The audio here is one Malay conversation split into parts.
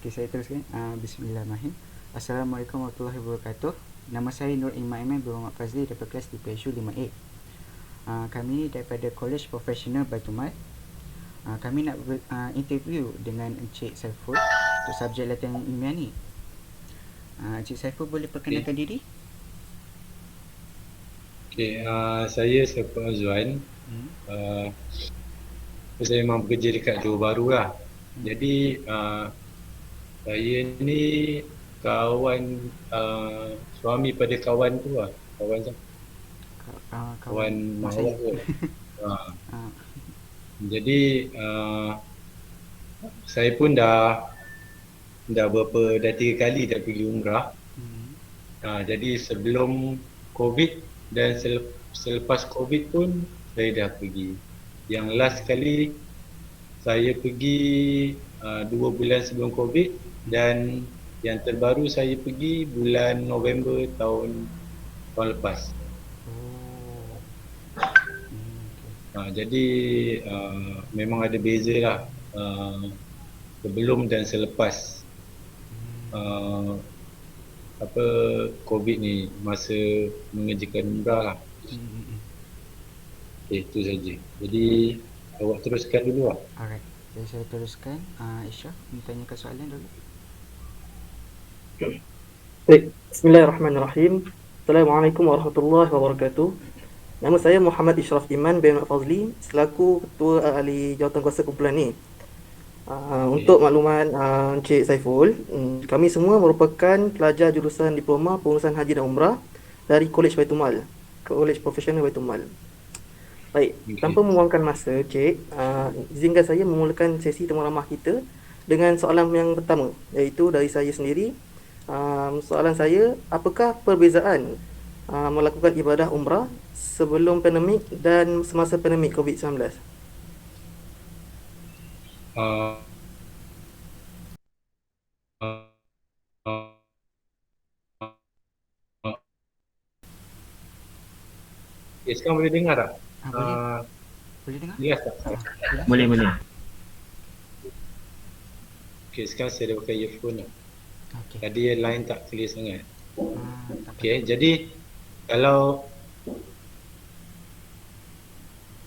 Okay, saya teruskan. Bismillahirrahmanirrahim. Assalamualaikum warahmatullahi wabarakatuh. Nama saya Nur Iman Iman bin Muhammad Fazli daripada kelas di PSU 5A. Kami ni daripada College Professional Baitul Mal. Kami nak interview dengan Encik Saiful untuk subjek latihan ilmiah ni. Encik Saiful boleh Okey, perkenalkan diri? saya Saiful Azwan. Hmm. Uh, saya memang bekerja dekat Johor Bahru lah. Hmm. Jadi saya ni kawan suami pada kawan tu lah. Kawan tu, Kawan kawan mak mak awak saya. tu. Uh, uh, jadi saya pun dah berapa, dah 3 kali dah pergi umrah. hmm. Jadi sebelum COVID dan selepas COVID pun saya dah pergi. Yang last Oh. kali saya pergi 2 bulan sebelum COVID, dan yang terbaru saya pergi bulan November tahun lepas. Oh. Jadi memang ada beza lah sebelum dan selepas uh, apa COVID ni, masa mengerjakan umrah lah. Itu saja. Jadi awak teruskan dulu lah. Alright. Jadi saya teruskan. Ishraf, tanyakan soalan dulu. Baik, Bismillahirrahmanirrahim. Assalamualaikum warahmatullahi wabarakatuh. Nama saya Muhammad Ishraf Iman bin Muhammad Fazli, selaku Ketua Ahli Jawatankuasa kumpulan ni. Okay. Untuk makluman Encik Saiful, kami semua merupakan pelajar jurusan Diploma Pengurusan Haji dan Umrah dari College Baitul Mal, College Professional Baitul Mal. Baik, Okay. tanpa membuangkan masa, Cik, izinkan saya memulakan sesi temu ramah kita dengan soalan yang pertama, iaitu dari saya sendiri. Soalan saya, apakah perbezaan melakukan ibadah umrah sebelum pandemik dan semasa pandemik COVID-19? Uh, uh, uh, uh, sekarang boleh dengar tak? Boleh? Boleh dengar? Jelas tak? Jelas? Boleh, boleh. Okay, sekarang saya dah pakai earphone lah. Okey. Tadi line tak clear sangat. Tak Okay, apa. jadi kalau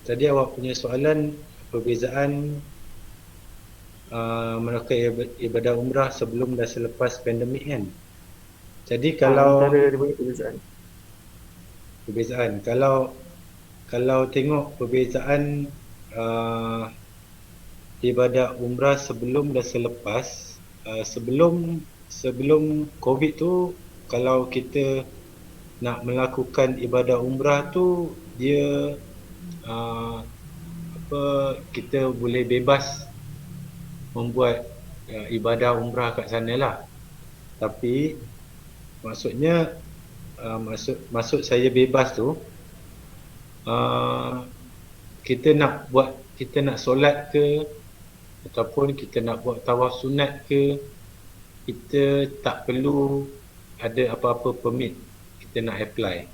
tadi awak punya soalan perbezaan melakukan ibadah umrah sebelum dan selepas pandemik kan. Jadi kalau Antara dua perbezaan. perbezaan, kalau tengok perbezaan uh, ibadah umrah sebelum dan selepas, sebelum COVID tu, kalau kita nak melakukan ibadah umrah tu, dia uh, kita boleh bebas membuat ibadah umrah kat sana lah. Tapi maksudnya maksud saya bebas tu, kita nak solat ke, ataupun kita nak buat tawaf sunat ke, kita tak perlu ada apa-apa permit kita nak apply.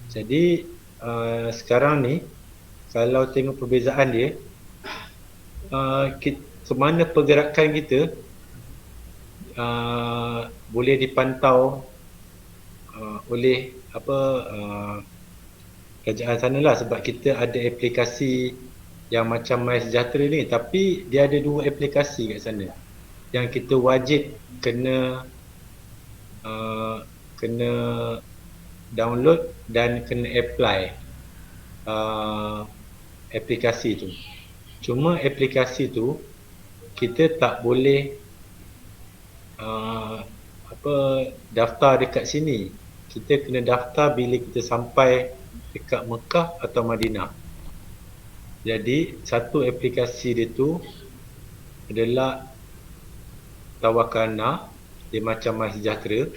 Jadi sekarang ni kalau tengok perbezaan dia, semana pergerakan kita boleh dipantau oleh kerajaan sana lah, sebab kita ada aplikasi yang macam MySejahtera ni, tapi dia ada 2 aplikasi kat sana yang kita wajib kena download dan kena apply aplikasi tu. Cuma aplikasi tu kita tak boleh daftar dekat sini. Kita kena daftar bila kita sampai dekat Mekah atau Madinah. Jadi satu aplikasi dia tu adalah Tawakalna, dia macam MySejahtera.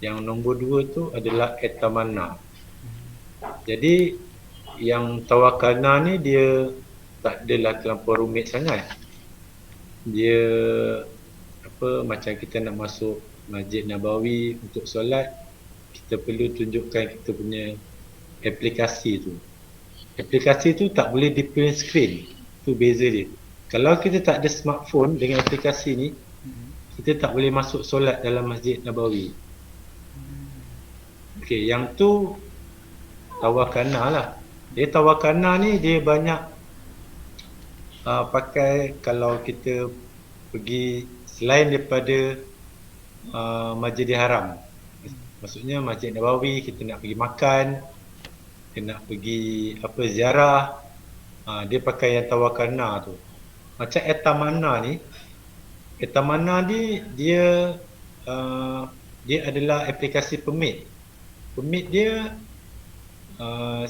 Yang nombor 2 tu adalah Etamanna. Jadi yang Tawakalna ni dia tak adalah terlampau rumit sangat. Dia macam kita nak masuk Masjid Nabawi untuk solat, kita perlu tunjukkan kita punya aplikasi tu. Aplikasi tu tak boleh di print screen. Tu beza dia. Kalau kita tak ada smartphone dengan aplikasi ni, kita tak boleh masuk solat dalam Masjid Nabawi. Okey, yang tu tawakana lah. Dia tawakana ni dia banyak pakai kalau kita pergi selain daripada Masjidil Haram. Maksudnya Masjid Nabawi kita nak pergi makan, kita nak pergi ziarah, dia pakai yang tawakana tu. Macam Etamana ni dia adalah aplikasi permit. Permit dia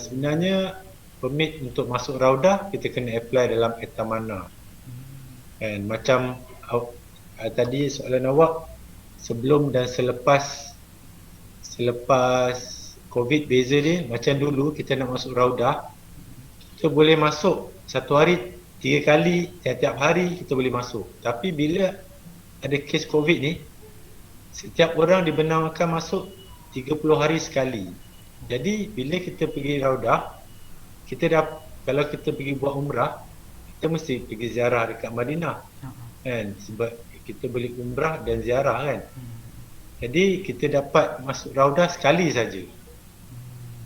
sebenarnya permit untuk masuk Raudah kita kena apply dalam Etamana. And macam tadi soalan awak, sebelum dan selepas COVID beza dia. Macam dulu kita nak masuk Raudah, kita boleh masuk satu hari 3 kali, tiap-tiap hari kita boleh masuk. Tapi bila ada kes COVID ni, setiap orang dibenarkan masuk 30 hari sekali. Jadi bila kita pergi Raudah, kalau kita pergi buat umrah, kita mesti pergi ziarah dekat Madinah. Kan? Sebab kita boleh umrah dan ziarah kan. Jadi kita dapat masuk Raudah sekali saja.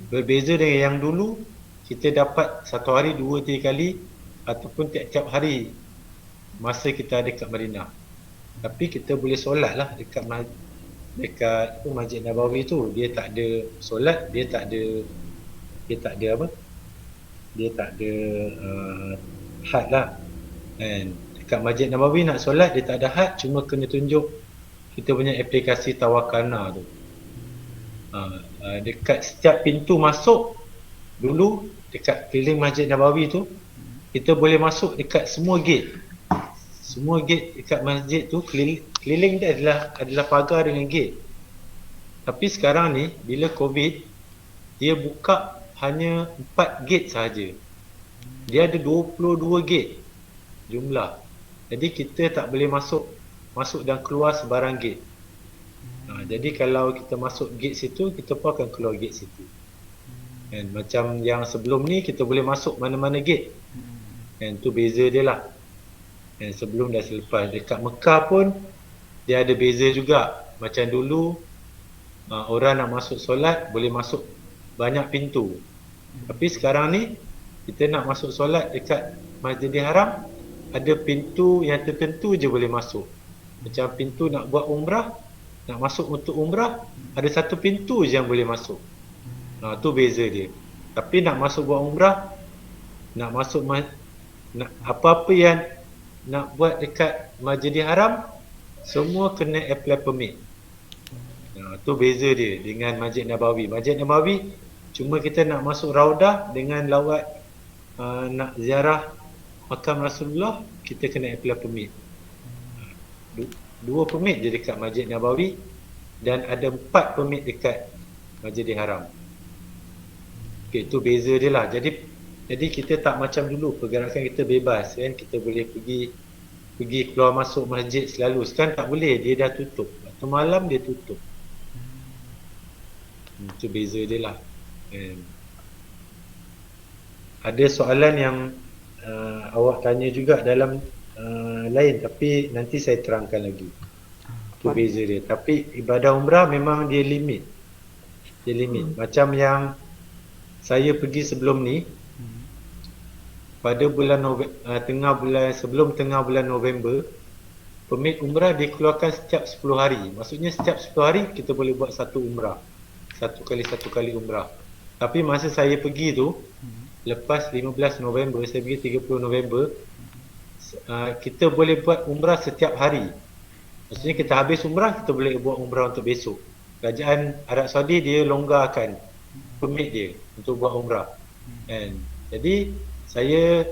Berbeza dengan yang dulu, kita dapat satu hari 2-3 kali ataupun tiap-tiap hari masa kita ada dekat Madinah. Tapi kita boleh solat lah dekat Masjid Nabawi tu. Dia tak ada solat, dia tak ada had lah. And dekat Masjid Nabawi nak solat dia tak ada had, cuma kena tunjuk kita punya aplikasi Tawakkalna tu. Dekat setiap pintu masuk dulu dekat keliling Masjid Nabawi tu, kita boleh masuk dekat semua gate. Semua gate dekat masjid tu keliling dia adalah pagar dengan gate. Tapi sekarang ni bila COVID, dia buka hanya 4 gate sahaja. Dia ada 22 gate jumlah. Jadi kita tak boleh masuk dan keluar sebarang gate. Jadi kalau kita masuk gate situ, kita pun akan keluar gate situ. And macam yang sebelum ni kita boleh masuk mana-mana gate. And tu beza dia lah. And sebelum dan selepas. Dekat Mekah pun dia ada beza juga. Macam dulu orang nak masuk solat boleh masuk banyak pintu. Tapi sekarang ni kita nak masuk solat dekat Masjidil Haram, ada pintu yang tertentu je boleh masuk. Macam pintu nak buat umrah, nak masuk untuk umrah, ada satu pintu je yang boleh masuk. Tu beza dia. Tapi nak masuk buat umrah, nak masuk apa-apa yang nak buat dekat Masjidil Haram, semua kena apply permit. Tu beza dia dengan Masjid Nabawi. Masjid Nabawi cuma kita nak masuk Raudah dengan lawat nak ziarah makam Rasulullah, kita kena apply permit. 2 permit je dekat Masjid Nabawi dan ada 4 permit dekat Masjidil Haram. Okey, tu beza dia lah. Jadi kita tak macam dulu, pergerakan kita bebas kan, kita boleh pergi keluar masuk masjid selalu. Sekarang tak boleh, dia dah tutup. Waktu malam dia tutup. Itu beza dia lah. Ada soalan yang awak tanya juga dalam lain, tapi nanti saya terangkan lagi. Itu beza dia. Tapi ibadah umrah memang dia limit. Macam yang saya pergi sebelum ni, pada sebelum tengah bulan November, permit umrah dikeluarkan setiap 10 hari. Maksudnya setiap 10 hari kita boleh buat satu umrah. Satu kali umrah. Tapi masa saya pergi tu, lepas 15 November, saya pergi 30 November, kita boleh buat umrah setiap hari. Maksudnya kita habis umrah, kita boleh buat umrah untuk besok. Kerajaan Arab Saudi dia longgarkan permit dia untuk buat umrah. Jadi saya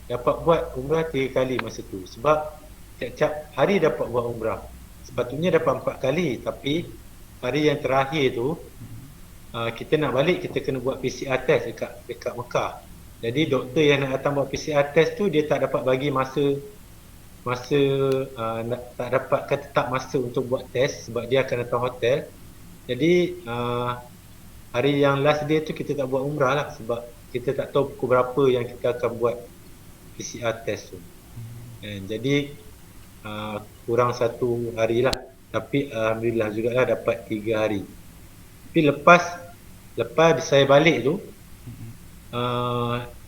dapat buat umrah 3 kali masa tu. Sebab tiap-tiap hari dapat buat umrah. Sepatutnya dapat 4 kali, tapi hari yang terakhir tu kita nak balik, kita kena buat PCR test dekat Mekah. Jadi doktor yang nak datang buat PCR test tu, dia tak dapat bagi masa tak dapatkan tetap masa untuk buat test sebab dia akan datang hotel. Jadi hari yang last day tu kita tak buat umrah lah sebab kita tak tahu pukul berapa yang kita akan buat PCR test tu. Jadi kurang 1 hari lah. Tapi alhamdulillah jugalah dapat 3 hari. Tapi lepas saya balik tu,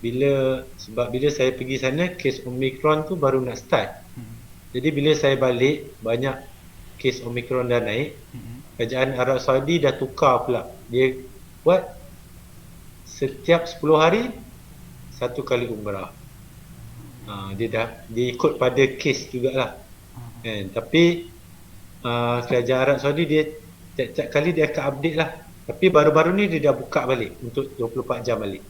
bila saya pergi sana, kes Omicron tu baru nak start. Jadi bila saya balik, banyak kes Omicron dah naik. Kerajaan Arab Saudi dah tukar pula. Dia buat setiap 10 hari 1 kali umrah. Dia ikut pada kes jugalah. Tapi kerajaan Arab Saudi dia tiap-tiap kali dia akan update lah. Tapi baru-baru ni dia dah buka balik untuk 24 jam balik.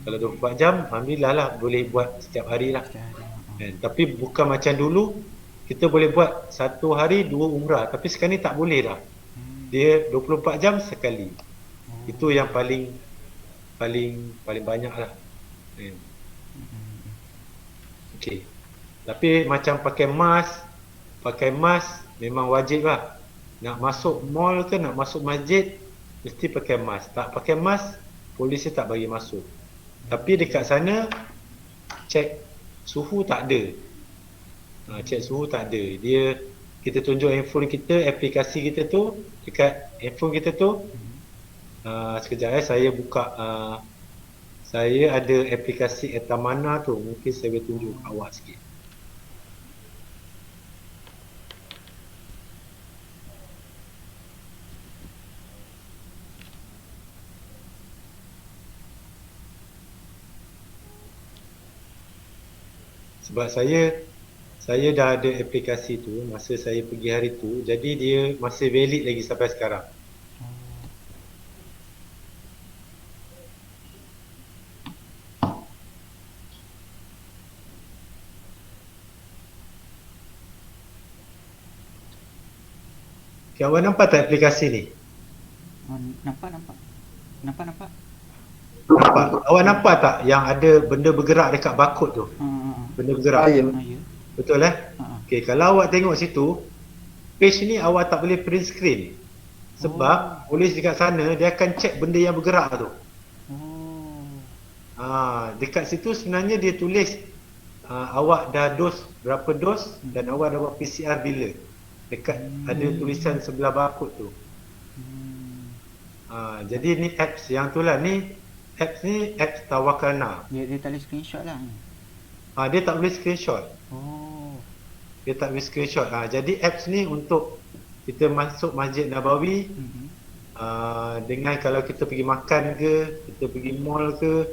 Kalau 24 jam, alhamdulillah lah boleh buat setiap hari lah. Tapi bukan macam dulu, kita boleh buat 1 hari 2 umrah. Tapi sekarang ni tak boleh lah. Dia 24 jam sekali. Itu yang paling banyak lah. Okey. Tapi macam pakai mask memang wajib lah. Nak masuk mall ke nak masuk masjid mesti pakai mask. Tak pakai mask, polis tak bagi masuk. Tapi dekat sana cek suhu tak ada. Cek suhu tak ada. Kita tunjuk handphone kita, aplikasi kita tu dekat handphone kita tu. Sekejap saya buka. Saya ada aplikasi Etamana tu. Mungkin saya boleh tunjuk awak sikit. Sebab saya dah ada aplikasi tu masa saya pergi hari tu, jadi dia masih valid lagi sampai sekarang. Okay, awak nampak tak aplikasi ni? Nampak. Nampak? Awak nampak tak yang ada benda bergerak dekat barcode tu? Benda bergerak. Ya. Betul Okey, kalau awak tengok situ, page ni awak tak boleh print screen. Sebab polis dekat sana dia akan cek benda yang bergerak tu. Dekat situ sebenarnya dia tulis awak dah dos berapa dos dan awak dah buat PCR bila. Dekat ada tulisan sebelah barcode tu. Jadi ni apps yang tu lah. Apps Tawakalna. Dia tak boleh screenshot lah. Dia tak boleh screenshot. Dia tak boleh screenshot. Jadi apps ni untuk kita masuk Masjid Nabawi. Dengan kalau kita pergi makan ke, kita pergi mall ke,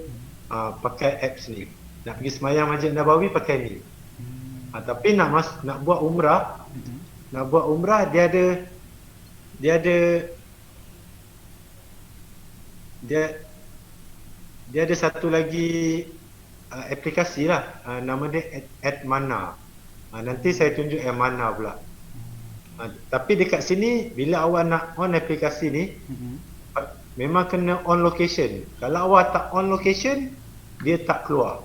pakai apps ni. Nak pergi semayang Masjid Nabawi pakai ni. Tapi nak buat umrah, dia ada satu lagi aplikasi lah, nama dia Etamana. Nanti saya tunjuk Etamana pula. Tapi dekat sini bila awak nak on aplikasi ni, memang kena on location. Kalau awak tak on location, dia tak keluar.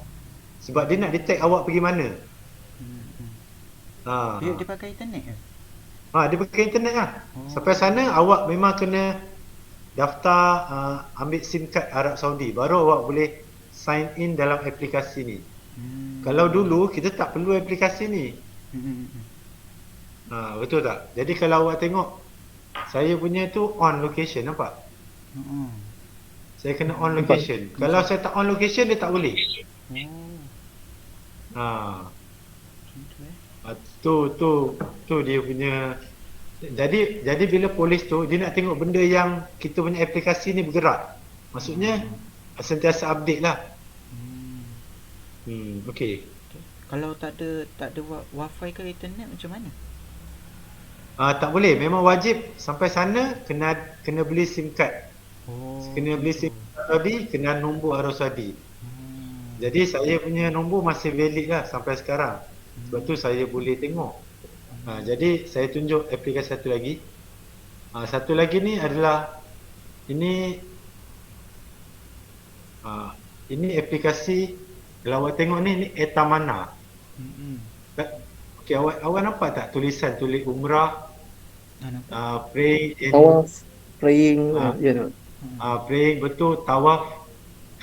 Sebab dia nak detect awak pergi mana. Dia pakai internet ke? Dia pakai internet lah. Sampai sana awak memang kena daftar, ambil SIM card Arab Saudi, baru awak boleh sign in dalam aplikasi ni. Kalau dulu kita tak perlu aplikasi ni. Betul tak? Jadi kalau awak tengok saya punya tu on location, nampak? Saya kena on location. Kalau saya tak on location dia tak boleh. Tu dia punya. Jadi bila polis tu dia nak tengok benda yang kita punya aplikasi ni bergerak. Maksudnya sentiasa update lah. Okey. Kalau tak ada wifi ke internet macam mana? Tak boleh. Memang wajib sampai sana kena beli SIM card. Kena beli SIM card Saudi, kena nombor Arab Saudi. Jadi saya punya nombor masih valid lah sampai sekarang. Sebab tu saya boleh tengok. Jadi saya tunjuk aplikasi satu lagi. Satu lagi ni adalah ini aplikasi. Kalau awak tengok ni Etamana. Okey, awak nampak tak tulisan tulis umrah, Tawaf, praying, praying betul, tawaf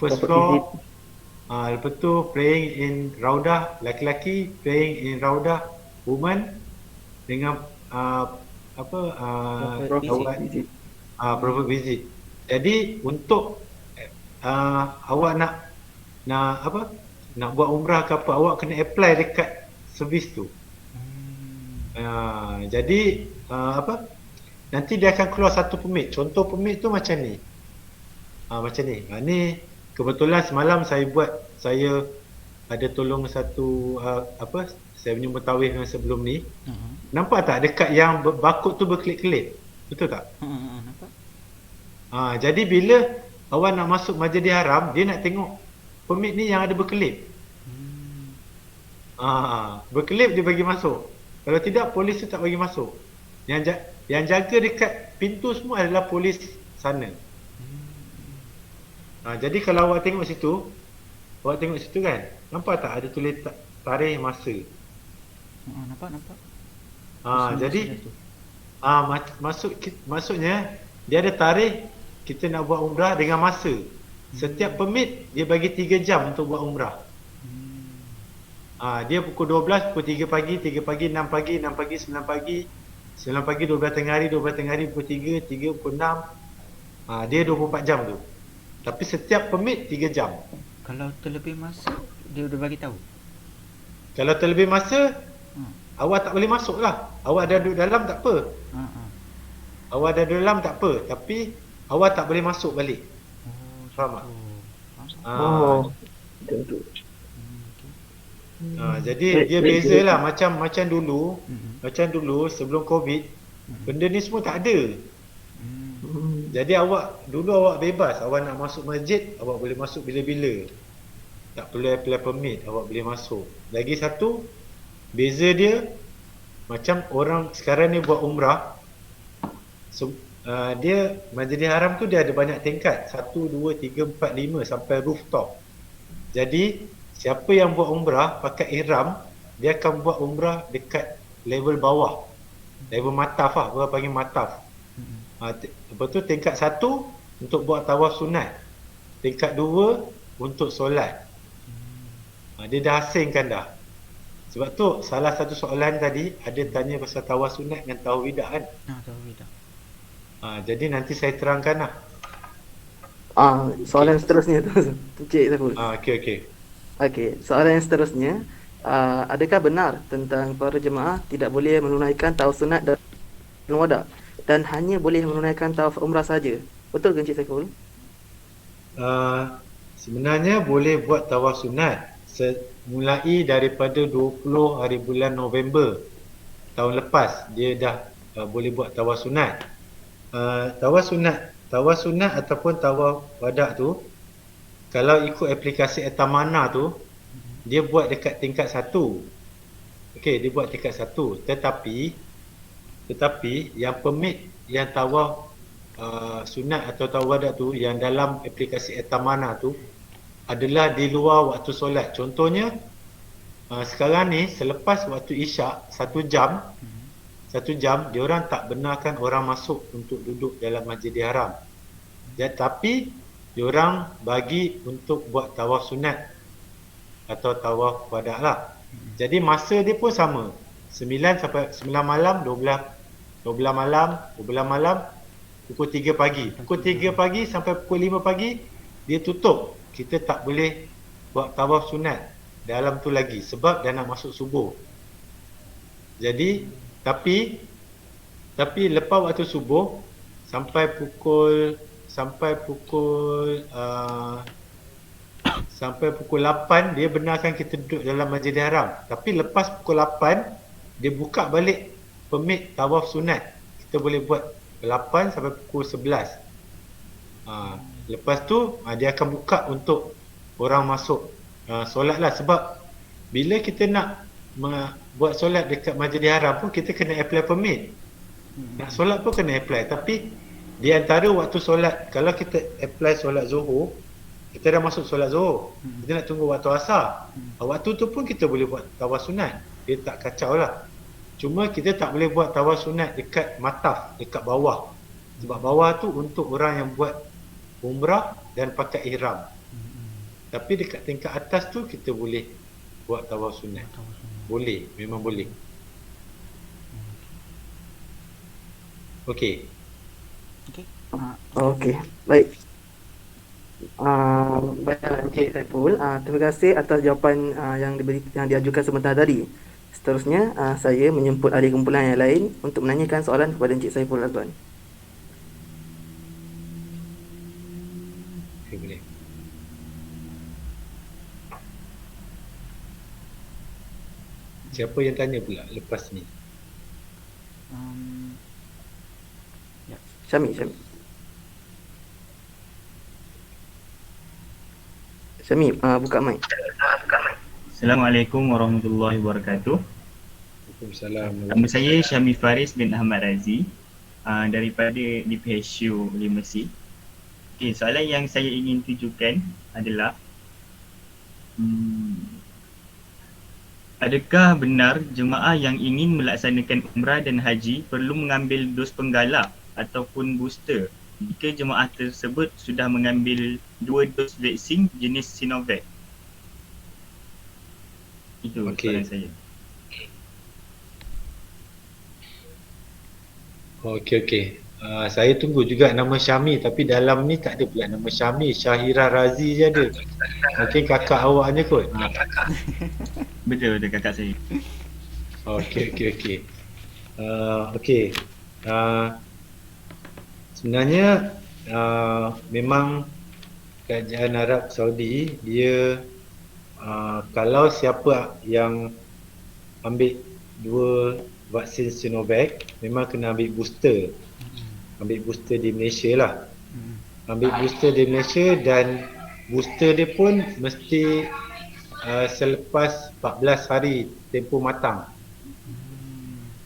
first floor. Lepas tu praying in Raudah laki-laki, praying in Raudah woman. dengan apa Proper awak visit. proper visit. Jadi untuk awak nak apa, nak buat umrah ke apa, awak kena apply dekat servis tu. Jadi apa, nanti dia akan keluar satu permit. Contoh permit tu macam ni. Macam ni. Ni kebetulan semalam saya ada tolong satu apa, saya punya mutawif yang sebelum ni. Nampak tak dekat yang barcode tu berkelip-kelip? Betul tak? Nampak? Jadi bila awak nak masuk Masjidil Haram, dia nak tengok permit ni yang ada berkelip. Berkelip dia bagi masuk. Kalau tidak, polis tu tak bagi masuk. Yang jaga dekat pintu semua adalah polis sana. Jadi kalau awak tengok situ kan, nampak tak ada tulis tarikh masa. Nampak. Jadi maksudnya dia ada tarikh kita nak buat umrah dengan masa. Setiap permit dia bagi 3 jam untuk buat umrah. Dia pukul 12, pukul 3 pagi, 3 pagi, 6 pagi, 6 pagi, 9 pagi, 9 pagi, 12 tengah hari, 12 tengah hari, pukul 3, 3 pukul 6. Dia 24 jam tu. Tapi setiap permit 3 jam. Kalau terlebih masa, dia udah bagi tahu. Kalau terlebih masa, awak tak boleh masuk lah. Awak dah duduk dalam tak apa. Awak dah duduk dalam tak apa. Tapi awak tak boleh masuk balik. Faham tak? Betul. Jadi dia bezalah macam dulu. Macam dulu sebelum Covid, benda ni semua tak ada. Jadi dulu awak bebas, awak nak masuk masjid, awak boleh masuk bila-bila. Tak perlu apply permit, awak boleh masuk. Lagi satu, beza dia macam orang sekarang ni buat umrah. Dia Masjidil Haram tu dia ada banyak tingkat, 1 2 3 4 5 sampai rooftop. Jadi siapa yang buat umrah pakai ihram, dia akan buat umrah dekat level bawah. Level mataf lah, orang panggil mataf. Lepas tu tingkat 1 untuk buat tawaf sunat. Tingkat 2 untuk solat. Dia dah asingkan dah. Sebab tu salah satu soalan tadi ada tanya pasal tawaf sunat dengan tawaf wida kan. Tahu dah. Jadi nanti saya terangkan lah. Soalan seterusnya tu Encik Saiful. Okey, soalan yang seterusnya, adakah benar tentang para jemaah tidak boleh menunaikan tawaf sunat dan wada dan hanya boleh menunaikan tawaf umrah saja? Betul ke Encik Saiful? Sebenarnya boleh buat tawaf sunat mulai daripada 20 hari bulan November tahun lepas. Dia dah boleh buat tawaf sunat. Tawaf sunat ataupun tawaf wada tu, kalau ikut aplikasi Etamana tu, dia buat dekat tingkat 1. Okey, dia buat tingkat 1. Tetapi yang permit yang tawaf sunat atau tawaf wada tu yang dalam aplikasi Etamana tu adalah di luar waktu solat. Contohnya sekarang ni selepas waktu isyak 1 jam dia orang tak benarkan orang masuk untuk duduk dalam Masjidil Haram. Tapi dia orang bagi untuk buat tawaf sunat atau tawaf wada lah. Jadi masa dia pun sama. 9 sampai 9 malam, 12 malam, 12 malam, pukul 3 pagi. Pukul 3 pagi sampai pukul 5 pagi dia tutup. Kita tak boleh buat tawaf sunat dalam tu lagi sebab dah nak masuk subuh. Jadi tapi lepas waktu subuh sampai pukul 8 dia benarkan kita duduk dalam Masjidil Haram. Tapi lepas pukul 8 dia buka balik permit tawaf sunat. Kita boleh buat 8 sampai pukul 11. Lepas tu dia akan buka untuk orang masuk solat lah. Sebab bila kita nak buat solat dekat Masjidil Haram pun kita kena apply permit. Nak solat pun kena apply. Tapi di antara waktu solat, kalau kita apply solat Zuhur, kita dah masuk solat Zuhur, kita nak tunggu waktu asar. Waktu tu pun kita boleh buat tawaf sunat. Dia tak kacau lah. Cuma kita tak boleh buat tawaf sunat dekat mataf, dekat bawah. Sebab bawah tu untuk orang yang buat umrah dan pakai ihram. Tapi dekat tingkat atas tu kita boleh buat tawaf sunat. Boleh, memang boleh. Okey. Okey. Okey, baik. Baiklah Encik Saiful, terima kasih atas jawapan yang diajukan sebentar tadi. Seterusnya, saya menjemput ahli kumpulan yang lain untuk menanyakan soalan kepada Encik Saiful Azwan. Okay, boleh. Siapa yang tanya pula lepas ni? Ya. Syami. Syami, buka mic. Assalamualaikum warahmatullahi wabarakatuh. Waalaikumsalam. Nama saya Syami Faris bin Ahmad Razi daripada DPHU 5C. Okey, soalan yang saya ingin tujukan adalah adakah benar jemaah yang ingin melaksanakan umrah dan haji perlu mengambil dos penggalak ataupun booster jika jemaah tersebut sudah mengambil 2 dos vaksin jenis Sinovac? Itu soalan saya. Okey. Saya tunggu juga nama Syami, tapi dalam ni tak ada pula nama Syami. Syahira Razi je ada. Mungkin kakak awaknya kot. Betul kakak saya. Okey. Sebenarnya memang kerajaan Arab Saudi dia kalau siapa yang ambil 2 vaksin Sinovac memang kena ambil booster. Ambil booster di Malaysia lah. Ambil booster di Malaysia dan booster dia pun mesti selepas 14 hari tempoh matang.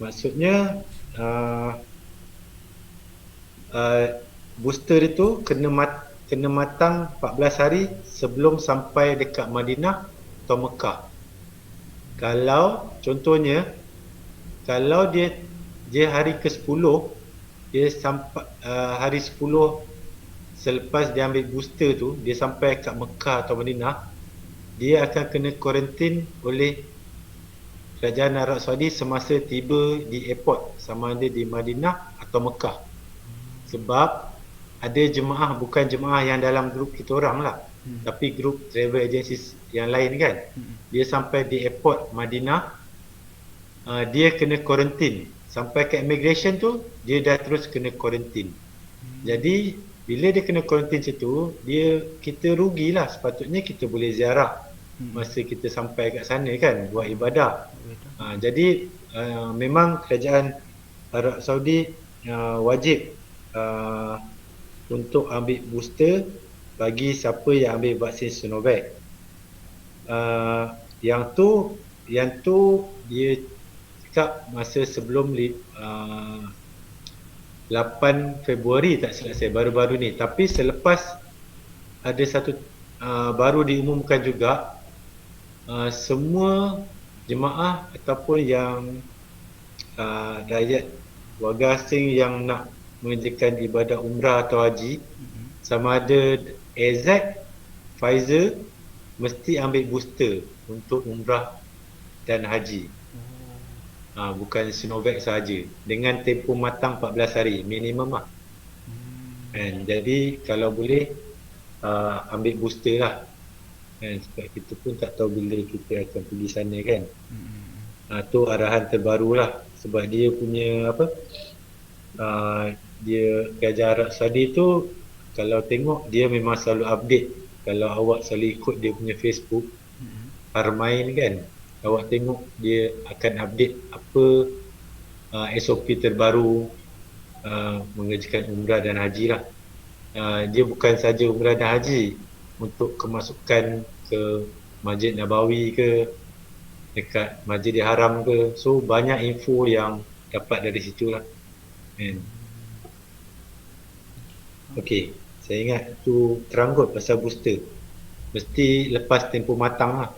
Maksudnya booster itu kena matang 14 hari sebelum sampai dekat Madinah atau Mekah. Kalau contohnya kalau dia hari ke-10, dia sampai hari 10 selepas dia ambil booster tu, dia sampai kat Mekah atau Madinah, dia akan kena kuarantin oleh kerajaan Arab Saudi semasa tiba di airport, sama ada di Madinah atau Mekah. Sebab ada jemaah, bukan jemaah yang dalam grup kita orang lah, tapi grup travel agencies yang lain kan, dia sampai di airport Madinah, dia kena kuarantin. Sampai ke immigration tu, dia dah terus kena kuarantin. Jadi bila dia kena kuarantin situ, kita rugilah. Sepatutnya kita boleh ziarah masa kita sampai kat sana kan, buat ibadah. Jadi memang kerajaan Arab Saudi wajib untuk ambil booster bagi siapa yang ambil vaksin Sinovac. Yang tu dia cakap masa sebelum 8 Februari tak silap saya, baru-baru ni. Tapi selepas ada satu baru diumumkan juga, semua jemaah ataupun yang rakyat warga asing yang nak mengerjakan ibadah umrah atau haji, sama ada AZ, Pfizer, mesti ambil booster untuk umrah dan haji. Bukan Sinovac sahaja, dengan tempoh matang 14 hari minimum lah. Jadi kalau boleh ambil booster lah. Sebab kita pun tak tahu bila kita akan pergi sana kan. Tu arahan terbaru lah. Sebab dia punya dia kerajaan Arab Saudi tu, kalau tengok dia memang selalu update. Kalau awak selalu ikut dia punya Facebook Harmain kan, awak tengok dia akan update apa SOP terbaru mengerjakan umrah dan haji lah. Dia bukan saja umrah dan haji, untuk kemasukan ke Masjid Nabawi ke, dekat Masjidil Haram ke. So banyak info yang dapat dari situ lah. Okey, saya ingat tu terang kot pasal booster. Mesti lepas tempoh matang lah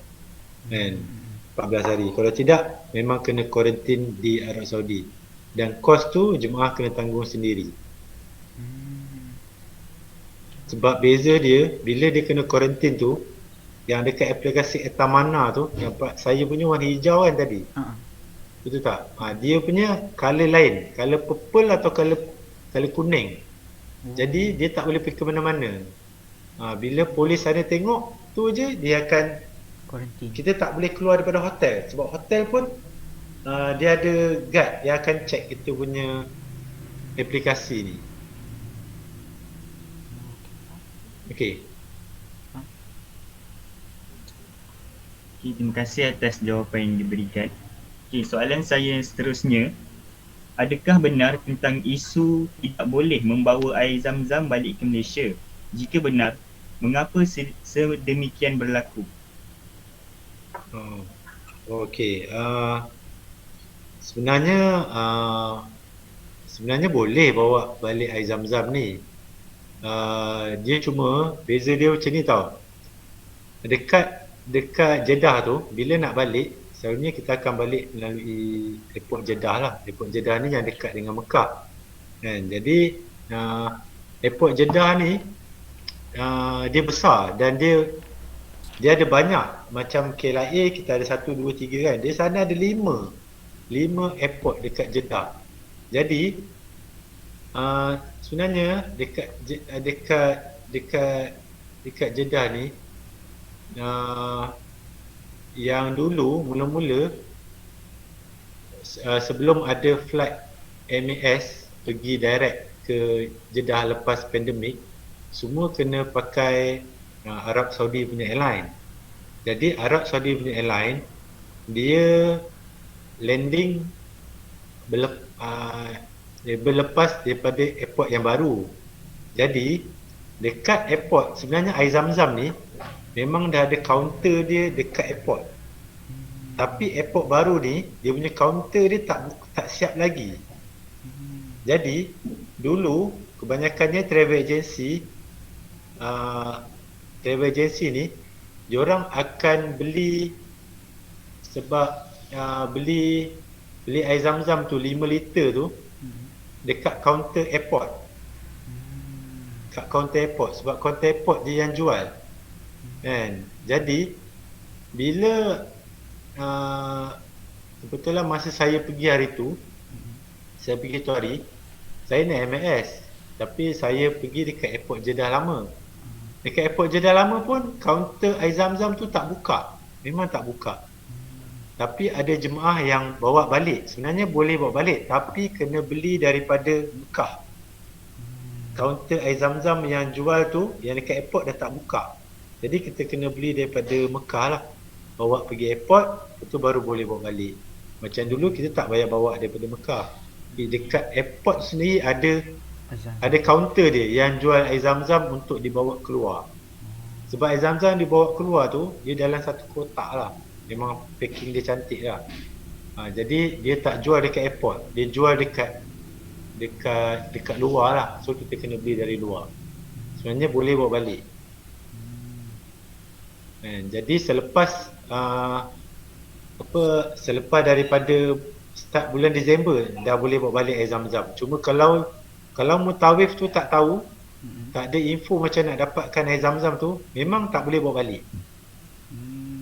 14 hari. Kalau tidak, memang kena kuarantin di Arab Saudi. Dan kos tu jemaah kena tanggung sendiri. Sebab beza dia, bila dia kena kuarantin tu, yang dekat aplikasi Etamana tu, yang saya punya warna hijau kan tadi. Betul tak? Dia punya color lain, color purple atau color kuning. Jadi dia tak boleh pergi ke mana-mana. Bila polis sana tengok, tu je dia akan, Quarantine. kita tak boleh keluar daripada hotel. Sebab hotel pun dia ada guard, dia akan check kita punya aplikasi ni. Okey. Okay, terima kasih atas jawapan yang diberikan. Okay, soalan saya seterusnya, adakah benar tentang isu tidak boleh membawa air zam-zam balik ke Malaysia? Jika benar, mengapa sedemikian berlaku? Okey. Sebenarnya boleh bawa balik air zam-zam ni. Dia cuma beza dia macam ni tau. Dekat Jeddah tu, bila nak balik, selalunya kita akan balik melalui airport Jeddah lah. Airport Jeddah ni yang dekat dengan Mekah. Kan? Jadi airport Jeddah ni dia besar dan dia ada banyak. Macam KLIA kita ada 1, 2, 3 kan. Dia sana ada 5 airport dekat Jeddah. Jadi sebenarnya dekat Jeddah ni, yang dulu mula-mula sebelum ada flight MAS pergi direct ke Jeddah lepas pandemik, semua kena pakai Arab Saudi punya airline. Jadi Arab Saudi punya airline dia landing berlepas daripada airport yang baru. Jadi dekat airport, sebenarnya air zam-zam ni memang dah ada kaunter dia dekat airport. Tapi airport baru ni, dia punya kaunter dia tak siap lagi. Jadi dulu kebanyakannya travel agency ni, diorang akan beli, sebab beli air zam-zam tu 5 liter tu dekat kaunter airport. Kat kaunter airport, sebab kaunter airport dia yang jual. Kan? Jadi bila kebetulan masa saya pergi hari tu, saya pergi tu hari, saya naik MAS, tapi saya pergi dekat airport Jeddah lama. Dekat airport Jeddah lama pun kaunter air zam-zam tu tak buka. Memang tak buka. Tapi ada jemaah yang bawa balik. Sebenarnya boleh bawa balik, tapi kena beli daripada Mekah. Kaunter air zam-zam yang jual tu, yang dekat airport dah tak buka. Jadi kita kena beli daripada Mekah lah. Bawa pergi airport, itu baru boleh bawa balik. Macam dulu kita tak payah bawa daripada Mekah. Di dekat airport sendiri ada kaunter dia yang jual air zam-zam untuk dibawa keluar. Sebab air zam-zam dibawa keluar tu, dia dalam satu kotak lah. Memang packing dia cantik lah. Jadi dia tak jual dekat airport, dia jual dekat luar lah. So kita kena beli dari luar. Sebenarnya boleh bawa balik. Jadi selepas daripada start bulan Disember dah boleh bawa balik air zam-zam. Cuma kalau mutawif tu tak tahu, tak ada info macam nak dapatkan air zam-zam tu, memang tak boleh bawa balik.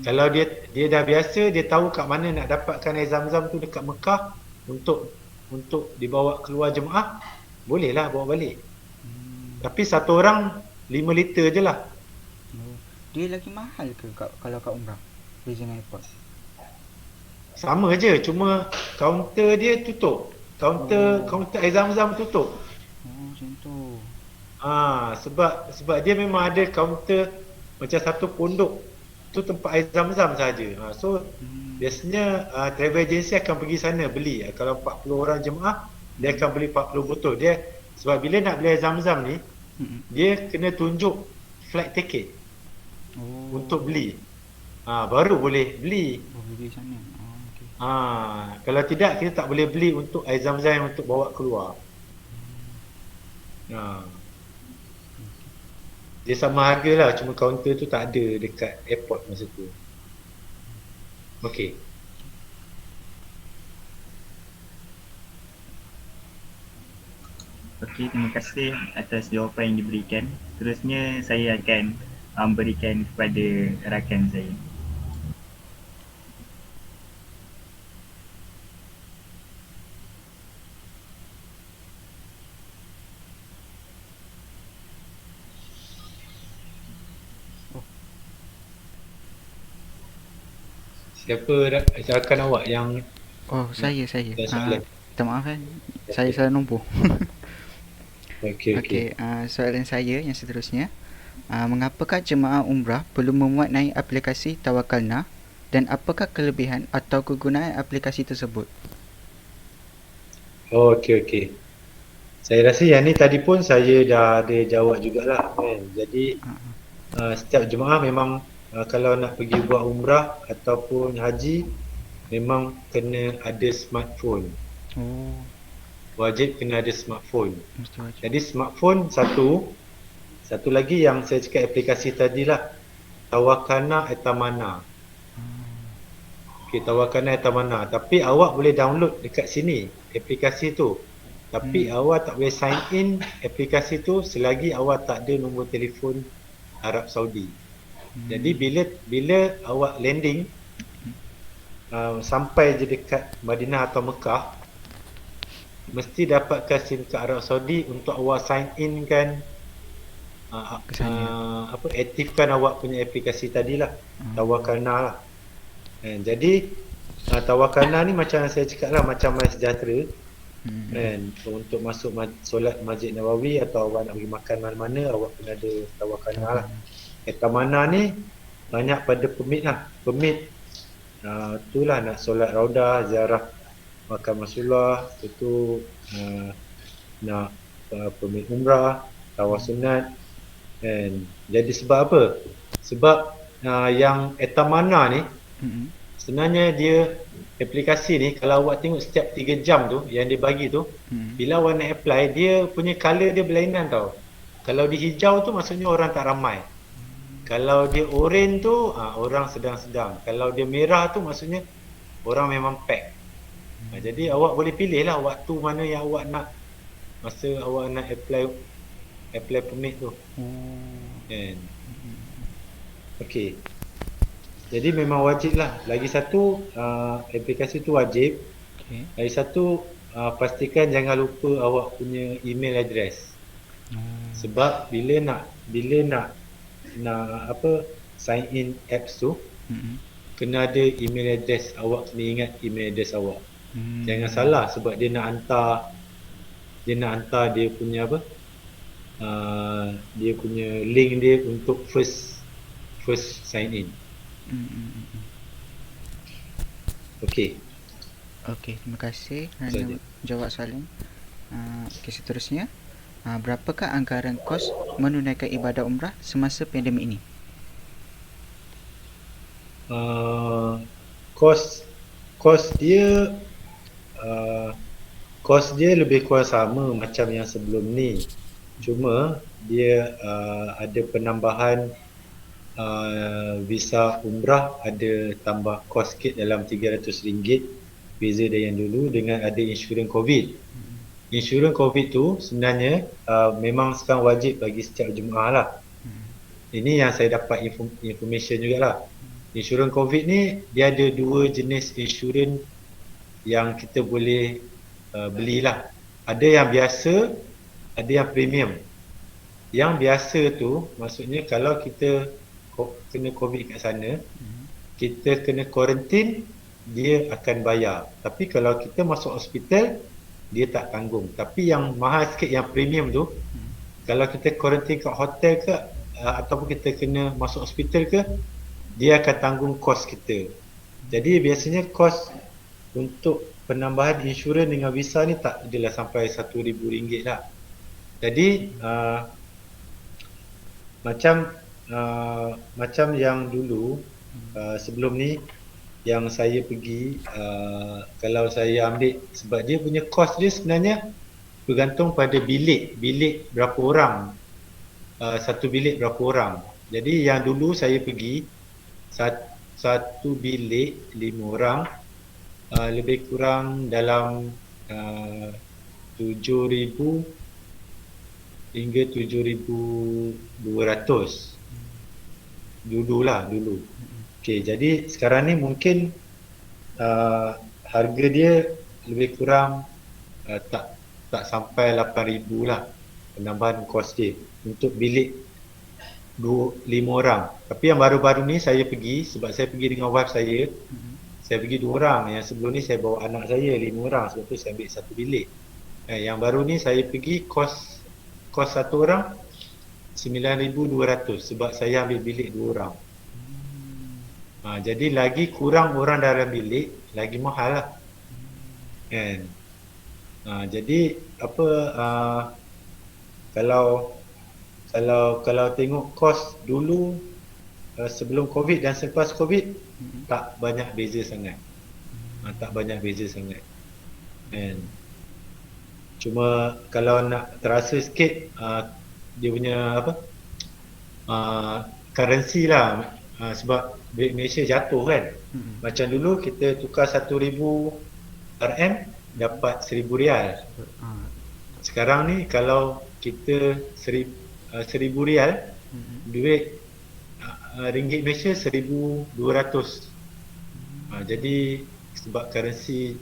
Kalau dia dah biasa, dia tahu kat mana nak dapatkan air zam-zam tu dekat Mekah untuk dibawa keluar jemaah, bolehlah bawa balik. Tapi satu orang 5 liter je lah. Dia lagi mahal ke kalau kat umrah beza dengan airport? Sama je, cuma kaunter dia tutup. Kaunter air zam-zam tutup. Macam tu. Sebab dia memang ada kaunter macam satu pondok tu tempat air zam-zam saja. So biasanya travel agency akan pergi sana beli. Kalau 40 orang jemaah, dia akan beli 40 botol. Dia sebab bila nak beli air zam-zam ni, dia kena tunjuk flight ticket untuk beli. Baru boleh beli. Beli sana. Okay. Kalau tidak, kita tak boleh beli untuk air zam-zam untuk bawa keluar. Dia sama harga lah, cuma kaunter tu tak ada dekat airport masa tu. Okey. Okey, terima kasih atas jawapan yang diberikan. Terusnya saya akan berikan kepada rakan saya. Silakan awak yang Oh, saya. yang soalan. Minta maaf kan. Saya salah nombor. Okey. Okey, soalan saya yang seterusnya. Mengapakah jemaah umrah perlu memuatnai aplikasi Tawakalna dan apakah kelebihan atau kegunaan aplikasi tersebut? Okey. Saya rasa yang ni tadi pun saya dah ada jawab jugalah kan. Jadi setiap jemaah memang kalau nak pergi buat umrah ataupun haji memang kena ada smartphone. Oh, Wajib kena ada smartphone. mesti wajib. Jadi smartphone satu lagi yang saya cakap aplikasi tadilah Tawakalna Etamana. Okey, Tawakalna Etamana. Tapi awak boleh download dekat sini aplikasi tu. Tapi awak tak boleh sign in aplikasi tu selagi awak tak ada nombor telefon Arab Saudi. Jadi bila awak landing sampai je dekat Madinah atau Mekah, mesti dapatkan SIM kad Arab Saudi untuk awak sign in kan, aktifkan awak punya aplikasi tadilah, Tawakalna lah. Jadi Tawakalna ni macam yang saya cakap lah, macam MySejahtera kan, untuk masuk solat Masjid Nabawi atau awak nak pergi makan mana-mana, awak kena ada Tawakalna lah. Etamana ni banyak pada permit lah, itulah nak solat Raudah, ziarah makam Rasulullah, itu nak permit umrah, tawaf sunat kan. Jadi sebab apa? Sebab yang Etamana ni sebenarnya dia aplikasi ni, kalau awak tengok setiap 3 jam tu yang dia bagi tu, bila awak nak apply, dia punya colour dia berlainan tau. Kalau di hijau tu maksudnya orang tak ramai. Kalau dia oren tu orang sedang-sedang. Kalau dia merah tu maksudnya orang memang pack. Jadi awak boleh pilih lah waktu mana yang awak nak, masa awak nak apply permit tu. Kan. Okey. Jadi memang wajib lah. Lagi satu aplikasi tu wajib. Lagi satu pastikan jangan lupa awak punya email address. Sebab bila nak sign in apps tu, kena ada email address awak, kena ingat email address awak. Jangan salah, sebab dia nak hantar dia punya dia punya link dia untuk first sign in. Okey, terima kasih kerana jawab soalan. Okey, seterusnya. Berapakah anggaran kos menunaikan ibadah umrah semasa pandemik ini? Kos dia lebih kurang sama macam yang sebelum ni. Cuma dia ada penambahan visa umrah, ada tambah kos sikit dalam RM300, beza dari yang dulu, dengan ada insurans COVID. Insurans COVID tu sebenarnya memang sekarang wajib bagi setiap jemaah lah. Ini yang saya dapat information jugalah. Insurans COVID ni dia ada 2 jenis insurans yang kita boleh belilah. Ada yang biasa, ada yang premium. Yang biasa tu maksudnya kalau kita kena COVID kat sana, kita kena quarantine, dia akan bayar. Tapi kalau kita masuk hospital, dia tak tanggung. Tapi yang mahal sikit, yang premium tu, kalau kita quarantine kat hotel ke ataupun kita kena masuk hospital ke, dia akan tanggung kos kita. Jadi biasanya kos untuk penambahan insurans dengan visa ni tak adalah sampai RM1,000 lah. Jadi macam yang dulu sebelum ni yang saya pergi, kalau saya ambil, sebab dia punya kos dia sebenarnya bergantung pada bilik berapa orang, satu bilik berapa orang. Jadi yang dulu saya pergi satu bilik 5 orang, lebih kurang dalam 7,000 hingga 7,200 dulu. Okey, jadi sekarang ni mungkin harga dia lebih kurang tak sampai 8,000 lah penambahan kos dia untuk bilik 5 orang. Tapi yang baru-baru ni saya pergi, sebab saya pergi dengan wife saya, saya pergi 2 orang. Yang sebelum ni saya bawa anak saya 5 orang, sebab tu saya ambil satu bilik. Yang baru ni saya pergi kos satu orang 9,200 sebab saya ambil bilik 2 orang. Jadi lagi kurang orang dalam bilik, lagi mahal lah. Kan? Jadi apa kalau tengok kos dulu sebelum Covid dan selepas Covid tak banyak beza sangat. Tak banyak beza sangat. Kan? Cuma kalau nak terasa sikit dia punya apa currency lah, sebab duit Malaysia jatuh kan. Macam dulu kita tukar 1,000 RM dapat 1,000 rial. Sekarang ni kalau kita 1,000 rial, duit ringgit Malaysia 1,200. Jadi sebab currency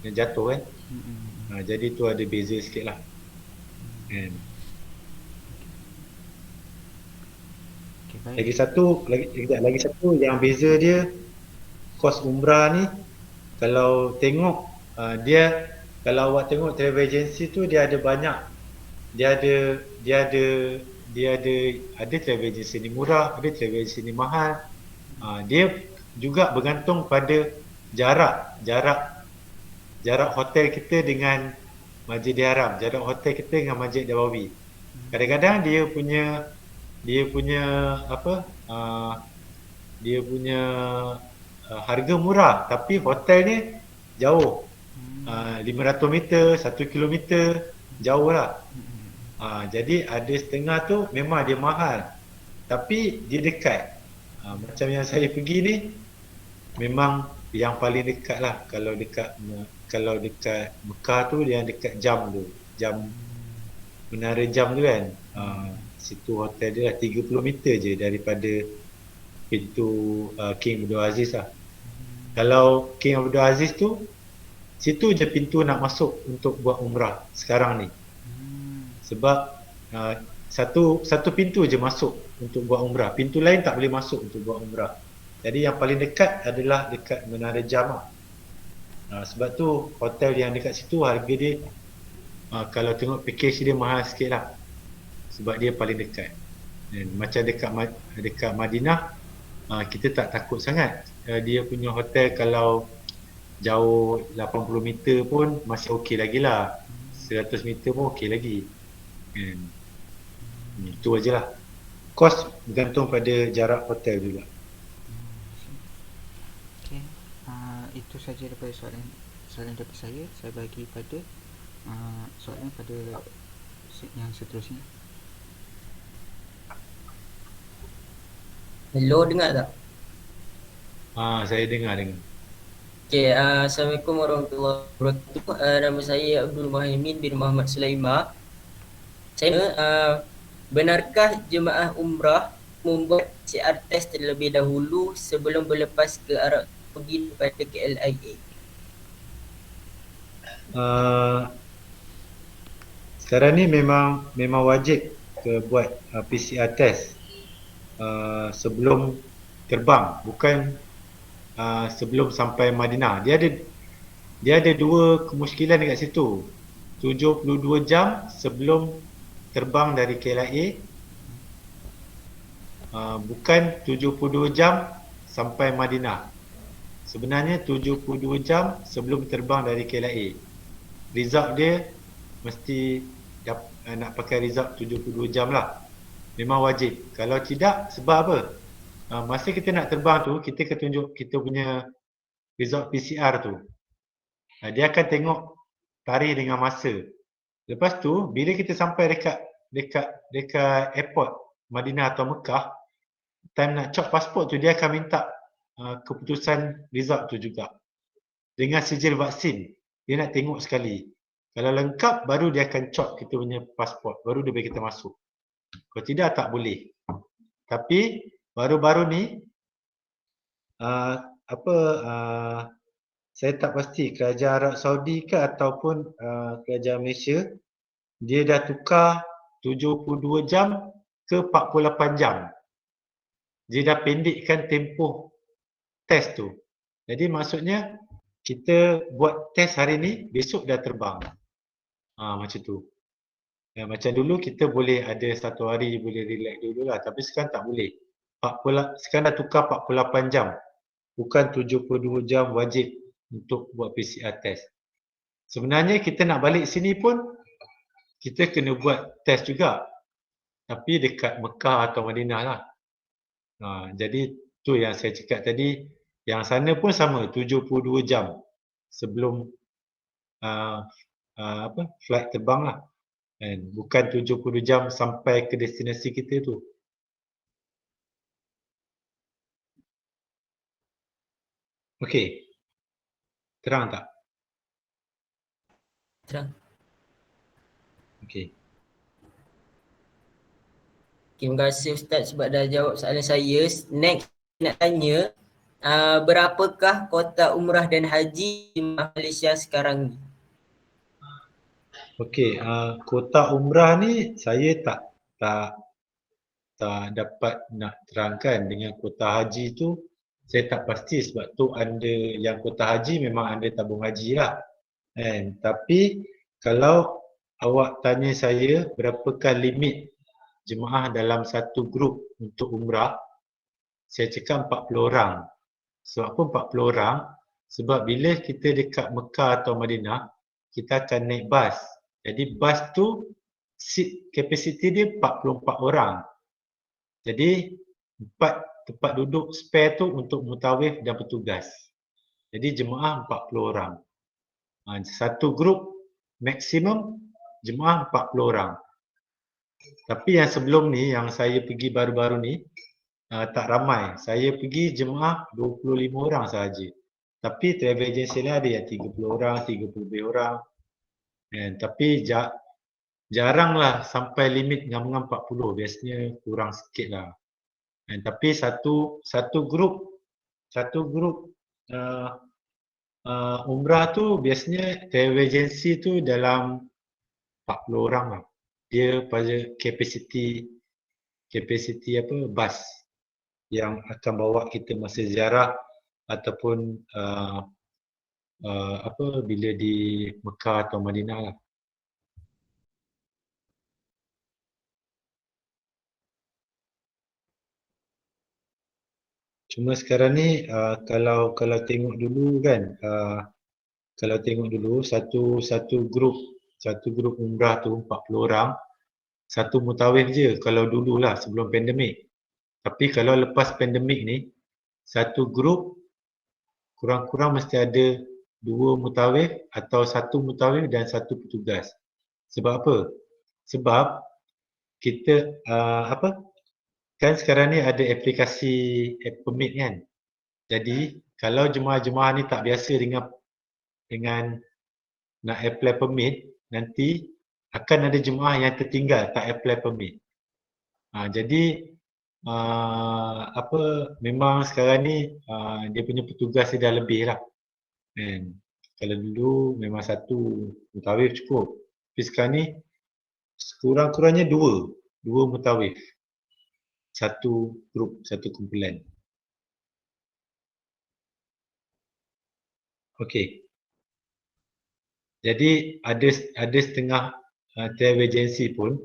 yang jatuh kan. Jadi tu ada beza sikit lah. Kan? Lagi satu yang beza dia, kos umrah ni kalau tengok kalau awak tengok travel agency tu dia ada banyak, dia ada travel agency ni murah, ada travel agency ni mahal. Dia juga bergantung pada jarak hotel kita dengan Masjidil Haram, jarak hotel kita dengan Masjid Nabawi. Kadang-kadang dia punya harga murah tapi hotel ni jauh. 500 meter, 1 kilometer, jauh lah. Jadi ada setengah tu memang dia mahal tapi dia dekat. Macam yang saya pergi ni memang yang paling dekat lah. Kalau dekat Mekah tu dia dekat jam menara jam tu kan. Situ hotel dia lah 30 meter je daripada pintu King Abdul Aziz lah. Kalau King Abdul Aziz tu situ je pintu nak masuk untuk buat umrah sekarang ni. Sebab satu pintu je masuk untuk buat umrah, pintu lain tak boleh masuk untuk buat umrah. Jadi yang paling dekat adalah dekat menara jam lah. Sebab tu hotel yang dekat situ harga dia kalau tengok package dia mahal sikit lah, sebab dia paling dekat. Dan macam dekat Madinah kita tak takut sangat. Dia punya hotel kalau jauh 80 meter pun masih okey lagi lah, 100 meter pun okey lagi. Itu ajalah. Kos bergantung pada jarak hotel juga. Okay. Itu saja daripada soalan daripada saya. Saya bagi pada soalan pada yang seterusnya. Hello, dengar tak? Saya dengar. Okay, Assalamualaikum warahmatullahi wabarakatuh. Nama saya Abdul Muhaimin bin Muhammad Sulaiman. Saya benarkah jemaah umrah membuat PCR test terlebih dahulu sebelum berlepas ke Arab Saudi daripada KLIA? Sekarang ni memang wajib buat PCR test sebelum terbang, bukan sebelum sampai Madinah. Dia ada dua kemusykilan dekat situ. 72 jam sebelum terbang dari KLIA, bukan 72 jam sampai Madinah. Sebenarnya 72 jam sebelum terbang dari KLIA. Result dia mesti nak pakai result 72 jam lah. Memang wajib. Kalau tidak, sebab apa? Masa kita nak terbang tu, kita akan tunjuk kita punya result PCR tu. Dia akan tengok tarikh dengan masa. Lepas tu, bila kita sampai dekat airport Madinah atau Mekah, time nak cop pasport tu, dia akan minta keputusan result tu juga. Dengan sijil vaksin, dia nak tengok sekali. Kalau lengkap, baru dia akan cop kita punya pasport. Baru dia bagi kita masuk. Kalau tidak, tak boleh. Tapi baru-baru ni saya tak pasti kerajaan Arab Saudi ke ataupun kerajaan Malaysia, dia dah tukar 72 jam ke 48 jam. Dia dah pendekkan tempoh test tu. Jadi maksudnya kita buat test hari ni, besok dah terbang. Macam tu. Macam dulu kita boleh ada satu hari boleh relax dulu lah, tapi sekarang tak boleh. Sekarang dah tukar 48 jam. Bukan 72 jam wajib untuk buat PCR test. Sebenarnya kita nak balik sini pun kita kena buat test juga. Tapi dekat Mekah atau Madinah lah. Jadi tu yang saya cakap tadi, yang sana pun sama 72 jam sebelum flight terbang lah. Bukan 70 jam sampai ke destinasi kita tu. Okey. Terang tak? Terang. Okey. Terima kasih Ustaz sebab dah jawab soalan saya. Next nak tanya, berapakah kuota umrah dan haji di Malaysia sekarang ni? Okey, kuota umrah ni saya tak dapat nak terangkan. Dengan kuota haji tu saya tak pasti sebab tu anda yang kuota haji memang anda tabung haji lah. Tapi kalau awak tanya saya berapakah limit jemaah dalam satu grup untuk umrah, saya cakap 40 orang. Sebab apa 40 orang? Sebab bila kita dekat Mekah atau Madinah, kita akan naik bas. Jadi bas tu seat capacity dia 44 orang. Jadi 4 tempat duduk spare tu untuk mutawif dan petugas. Jadi jemaah 40 orang. Satu grup maksimum jemaah 40 orang. Tapi yang sebelum ni, yang saya pergi baru-baru ni, tak ramai. Saya pergi jemaah 25 orang sahaja. Tapi travel agency lain ada yang 30 orang, 30 lebih orang. Tapi jaranglah sampai limit ngam-ngam 40. Biasanya kurang sikit lah. Tapi satu grup umrah tu biasanya travel agency tu dalam 40 orang lah. Dia pada capacity bas yang akan bawa kita masa ziarah ataupun bila di Mekah atau Madinah lah. Cuma sekarang ni kalau tengok dulu kan, kalau tengok dulu satu grup umrah tu 40 orang, satu mutawif je kalau dululah sebelum pandemik. Tapi kalau lepas pandemik ni, satu grup kurang-kurang mesti ada 2 mutawif atau 1 mutawif dan 1 petugas. Sebab apa? Sebab kita kan sekarang ni ada aplikasi permit kan. Jadi kalau jemaah-jemaah ni tak biasa dengan nak apply permit, nanti akan ada jemaah yang tertinggal tak apply permit. Jadi memang sekarang ni dia punya petugas dia dah lebih lah. Kalau dulu memang satu mutawif cukup. Tapi sekarang ni kurang-kurangnya dua mutawif. Satu grup, satu kumpulan. Okey. Jadi ada setengah travel agency pun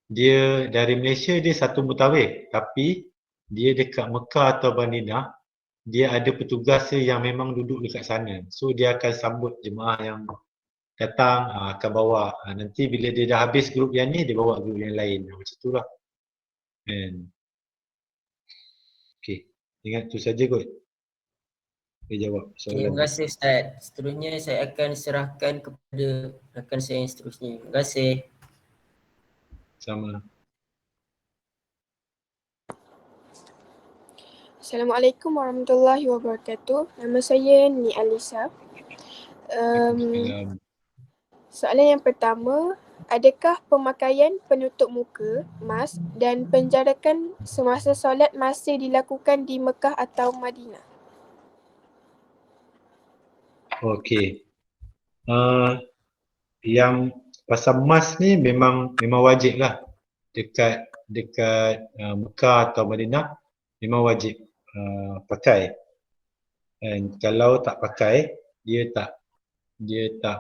dia dari Malaysia dia satu mutawif, tapi dia dekat Mekah atau Madinah dia ada petugas yang memang duduk dekat sana. So dia akan sambut jemaah yang datang, akan bawa. Nanti bila dia dah habis grup yang ni, dia bawa grup yang lain. Macam itulah. Okey, ingat tu saja kot. Saya jawab soalan. Terima kasih Ustaz. Seterusnya saya akan serahkan kepada rakan saya yang seterusnya. Terima kasih. Sama. Assalamualaikum warahmatullahi wabarakatuh. Nama saya Ni Alisa. Soalan yang pertama, adakah pemakaian penutup muka, mask dan penjarakan semasa solat masih dilakukan di Mekah atau Madinah? Okey. Yang pasal mask ni memang wajib lah. Dekat Mekah atau Madinah memang wajib pakai. And kalau tak pakai, dia tak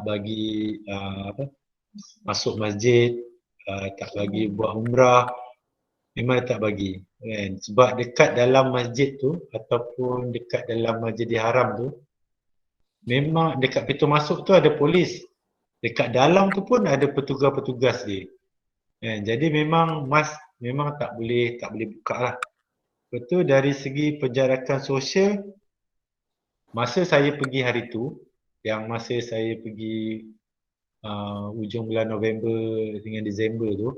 bagi masuk masjid, tak bagi buat umrah, memang tak bagi kan. Sebab dekat dalam masjid tu ataupun dekat dalam Masjidil Haram tu, memang dekat pintu masuk tu ada polis. Dekat dalam tu pun ada petugas-petugas dia. Kan. Jadi memang mask memang tak boleh buka lah. Betul, dari segi penjarakan sosial, masa saya pergi hari tu, yang masa saya pergi ujung bulan November dengan Disember tu,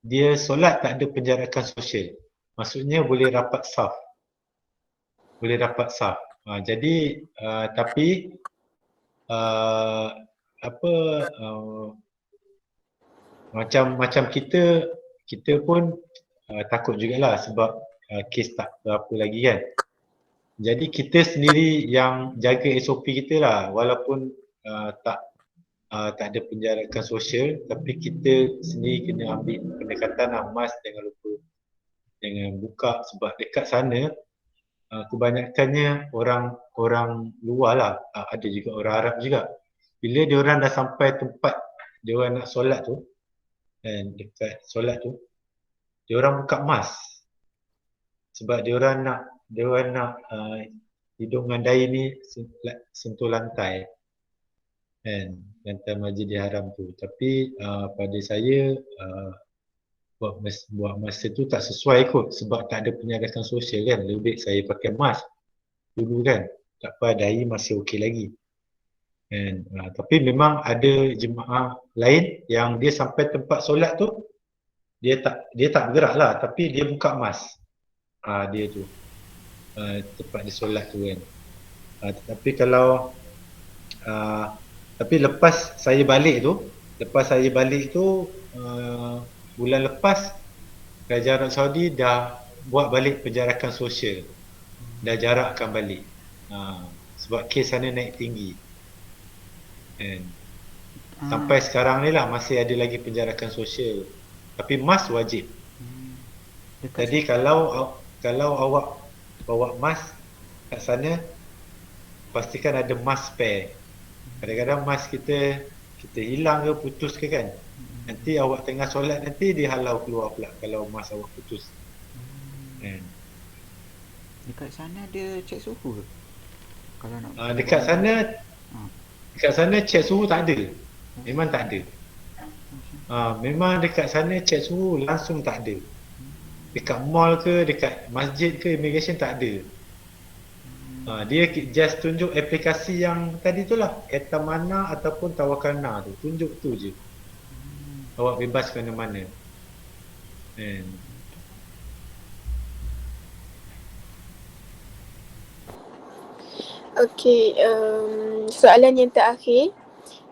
dia solat tak ada penjarakan sosial. Maksudnya boleh rapat saf. Jadi tapi macam kita pun takut jugalah sebab kes tak berapa lagi kan. Jadi kita sendiri yang jaga SOP kita lah, walaupun tak ada penjarakan sosial, tapi kita sendiri kena ambil pendekatan lah, mask jangan lupa, jangan buka, sebab dekat sana kebanyakannya orang luar lah, ada juga orang Arab juga. Bila dia orang dah sampai tempat dia orang nak solat tu, dan dekat solat tu, dia orang buka mask sebab dia orang nak hidung dengan dahi ni sentuh lantai kan, lantai Masjidil Haram tu. Tapi pada saya buat masa tu tak sesuai kot, sebab tak ada penjarakan sosial kan. Lebih baik saya pakai mask dulu kan, tak apa, dahi masih okey lagi kan. Tapi memang ada jemaah lain yang dia sampai tempat solat tu, dia tak bergerak lah, tapi dia buka mask dia tu tempat dia solat tu kan. Tetapi kalau tapi lepas saya balik tu bulan lepas Kerajaan Arab Saudi dah buat balik penjarakan sosial, dah jarakkan balik sebab kes sana naik tinggi kan. Sampai sekarang ni lah masih ada lagi penjarakan sosial, tapi mask wajib. Jadi kalau awak bawa mask kat sana, pastikan ada mask spare. Kadang-kadang mask kita hilang ke putus ke kan, nanti awak tengah solat nanti dihalau keluar pula kalau mask awak putus kan. Dekat sana ada cek suhu ke? Kalau nak Dekat sana cek suhu tak ada, memang tak ada. Memang dekat sana cek suhu langsung tak ada. Dekat mall ke, dekat masjid ke, immigration tak ada. Dia just tunjuk aplikasi yang tadi tu lah, Etamana ataupun Tawakalna tu, tunjuk tu je. Awak bebas ke mana-mana. Okey, soalan yang terakhir.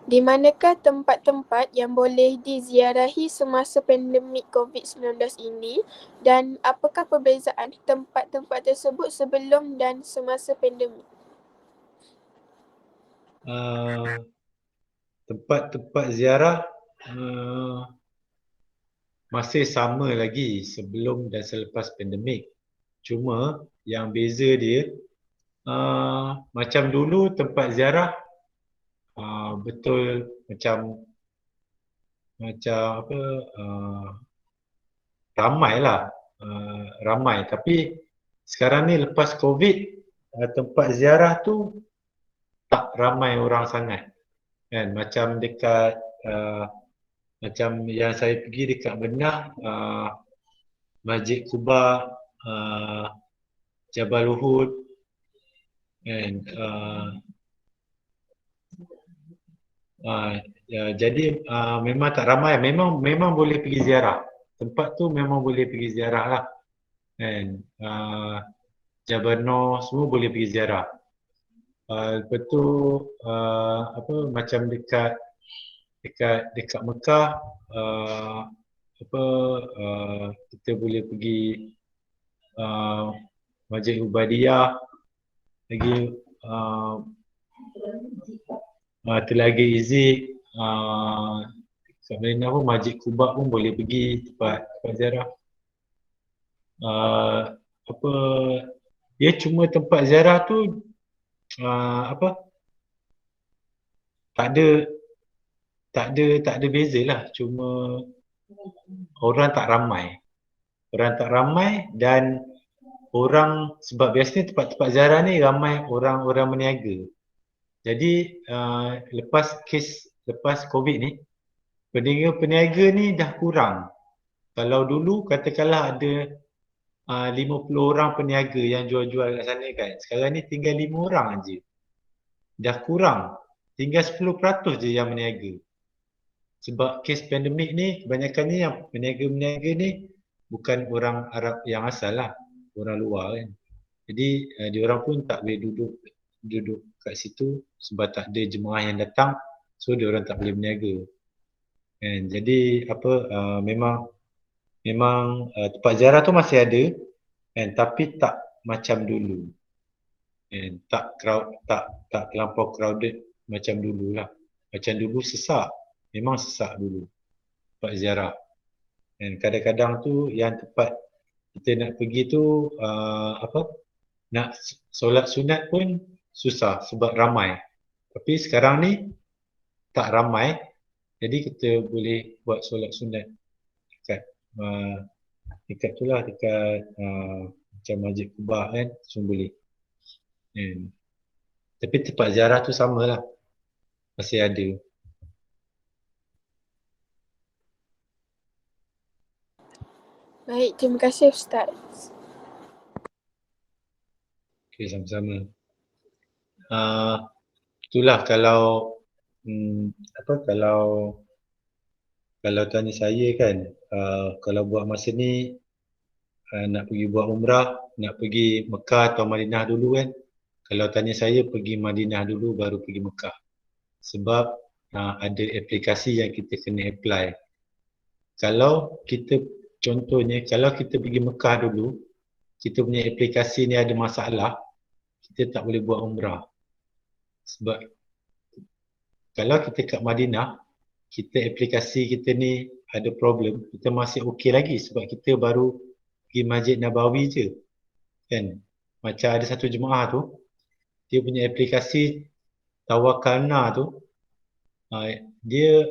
Di manakah tempat-tempat yang boleh diziarahi semasa pandemik COVID-19 ini, dan apakah perbezaan tempat-tempat tersebut sebelum dan semasa pandemik? Tempat-tempat ziarah masih sama lagi sebelum dan selepas pandemik. Cuma yang beza dia, macam dulu tempat ziarah betul macam apa, ramai, tapi sekarang ni lepas COVID, tempat ziarah tu tak ramai orang sangat kan. Macam dekat macam yang saya pergi dekat Benah, Masjid Quba, Jabal Uhud kan, jadi memang tak ramai. Memang boleh pergi ziarah. Tempat tu memang boleh pergi ziarah lah kan. Jabal Nur semua boleh pergi ziarah. Lepas tu macam dekat Mekah, kita boleh pergi Masjid Ubadiyah, lagi Telaga Izik, kat Madinah pun Masjid Quba pun boleh pergi tempat ziarah. dia cuma tempat ziarah tu apa, tak ada tak ada beza lah, cuma orang tak ramai. Orang tak ramai dan orang, sebab biasanya tempat-tempat ziarah ni ramai orang-orang berniaga. Jadi lepas COVID ni, peniaga-peniaga ni dah kurang. Kalau dulu katakanlah ada 50 orang peniaga yang jual-jual kat sana kan, sekarang ni tinggal 5 orang aja. Dah kurang. Tinggal 10% je yang berniaga. Sebab kes pandemik ni, kebanyakannya yang peniaga-peniaga ni bukan orang Arab yang asal lah, orang luar kan. Jadi diorang pun tak boleh duduk kat situ sebab tak ada jemaah yang datang, so diorang tak boleh berniaga. Kan? Jadi memang tempat ziarah tu masih ada kan, tapi tak macam dulu. Kan? Tak terlampau crowded macam dululah. Macam dulu sesak. Memang sesak dulu tempat ziarah. Dan kadang-kadang tu yang tempat kita nak pergi tu nak solat sunat pun susah sebab ramai. Tapi sekarang ni tak ramai, jadi kita boleh buat solat sunat dekat tu lah, dekat macam Masjid Quba kan, semua boleh. Tapi tempat ziarah tu samalah, masih ada. Baik, terima kasih Ustaz. Okey, sama-sama. Itulah kalau kalau tanya saya kan, kalau buat masa ni nak pergi buat umrah, nak pergi Mekah atau Madinah dulu kan, kalau tanya saya pergi Madinah dulu baru pergi Mekah. Sebab ada aplikasi yang kita kena apply. Kalau kita, contohnya kalau kita pergi Mekah dulu, kita punya aplikasi ni ada masalah, kita tak boleh buat umrah. Sebab kalau kita kat Madinah, aplikasi kita ni ada problem, kita masih okey lagi sebab kita baru pergi Masjid Nabawi je. Kan? Macam ada satu jemaah tu, dia punya aplikasi Tawakalna tu, dia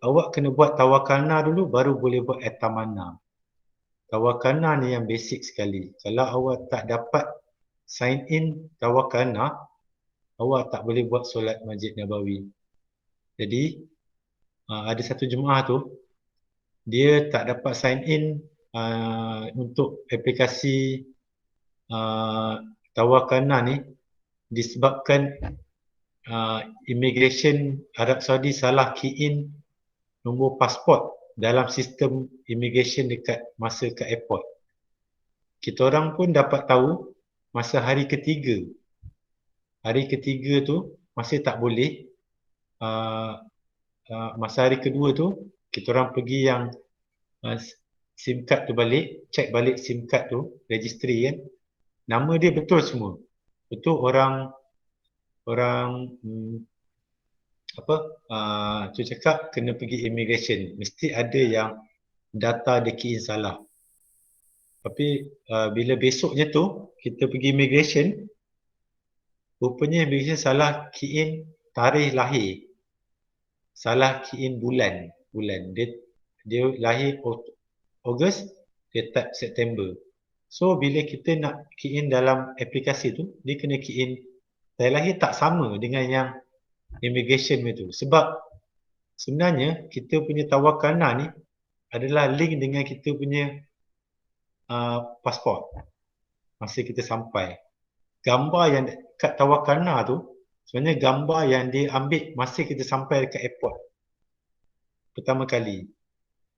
awak kena buat Tawakalna dulu baru boleh buat Tamanna. Tawakalna ni yang basic sekali. Kalau awak tak dapat sign in Tawakalna, awak tak boleh buat solat Masjid Nabawi. Jadi ada satu jemaah tu, dia tak dapat sign in untuk aplikasi Tawakalna ni disebabkan immigration Arab Saudi salah key in nombor pasport dalam sistem immigration dekat masa kat airport. Kita orang pun dapat tahu masa hari ketiga. Hari ketiga tu masih tak boleh. Masa hari kedua tu, kita orang pergi yang SIM card tu balik, check balik SIM card tu, registry kan. Nama dia betul semua. Betul orang tu cakap kena pergi immigration. Mesti ada yang data dia key in salah. Tapi bila besoknya tu, kita pergi immigration, rupanya immigration salah key in tarikh lahir. Salah key in bulan. Dia lahir Ogos, dia type September. So bila kita nak key in dalam aplikasi tu, dia kena key in tarikh lahir tak sama dengan yang immigration itu. Sebab sebenarnya kita punya Tawakalna ni adalah link dengan kita punya pasport masa kita sampai. Gambar yang kat Tawakalna tu sebenarnya gambar yang dia ambil masa kita sampai dekat airport pertama kali.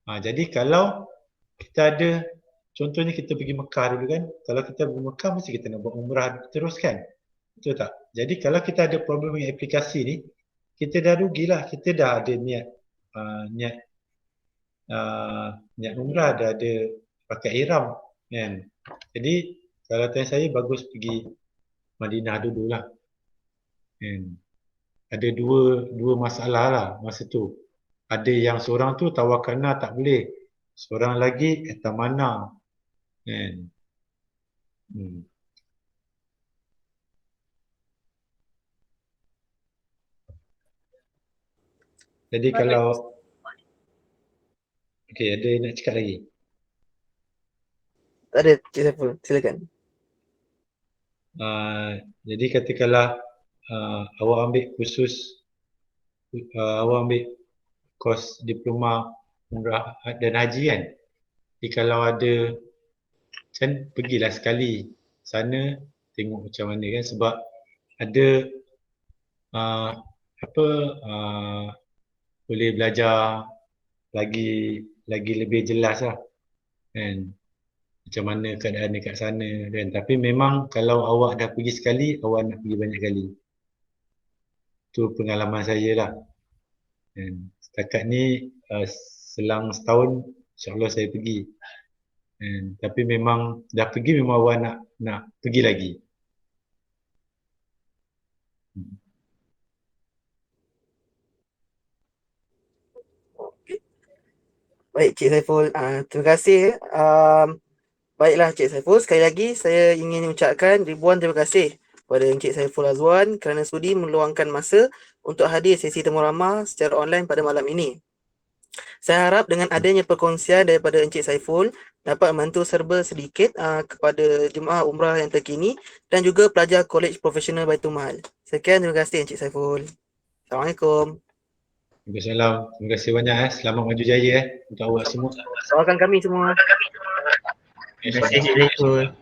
Jadi kalau kita ada, contohnya kita pergi Mekah dulu kan, kalau kita pergi Mekah mesti kita nak buat umrah terus kan, betul tak? Jadi kalau kita ada problem dengan aplikasi ni, kita dah rugilah. Kita dah ada niat umrah, dah ada pakai ihram kan. Jadi kalau tanya saya, bagus pergi Madinah dululah. Ada dua masalah lah masa tu. Ada yang seorang tu Tawakalna tak boleh, seorang lagi Tamanna kan. Jadi kalau okey, ada yang nak cakap lagi? Tak ada, Cik Saiful. Silakan. Jadi katakanlah awak ambil awak ambil kos diploma umrah dan haji kan. Jadi kalau ada kan pergilah sekali sana tengok macam mana kan, sebab ada uh, apa boleh belajar lagi lebih jelas lah kan, macam mana keadaan dekat sana kan. Tapi memang kalau awak dah pergi sekali, awak nak pergi banyak kali. Itu pengalaman saya lah. Dan setakat ni selang setahun insyaAllah saya pergi. Tapi memang dah pergi, memang awak nak pergi lagi. Baik, Cik Saiful. Terima kasih. Baiklah Cik Saiful, sekali lagi saya ingin mengucapkan ribuan terima kasih kepada Encik Saiful Azwan kerana sudi meluangkan masa untuk hadir sesi temu ramah secara online pada malam ini. Saya harap dengan adanya perkongsian daripada Encik Saiful dapat membantu serba sedikit kepada jemaah umrah yang terkini dan juga pelajar Kolej Profesional Baitul Mal. Sekian, terima kasih Encik Saiful. Assalamualaikum. Waalaikumsalam. Terima kasih banyak Selamat maju jaya untuk awak semua. Doakan kami semua. Terima kasih Cik Saiful.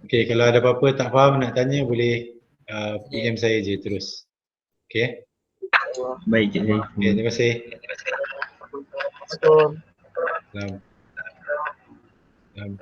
Okey, kalau ada apa-apa tak faham nak tanya boleh PM saya je terus. Okey. Baik Cik Saiful. Okey, terima kasih. Assalamualaikum. Salam. Salam.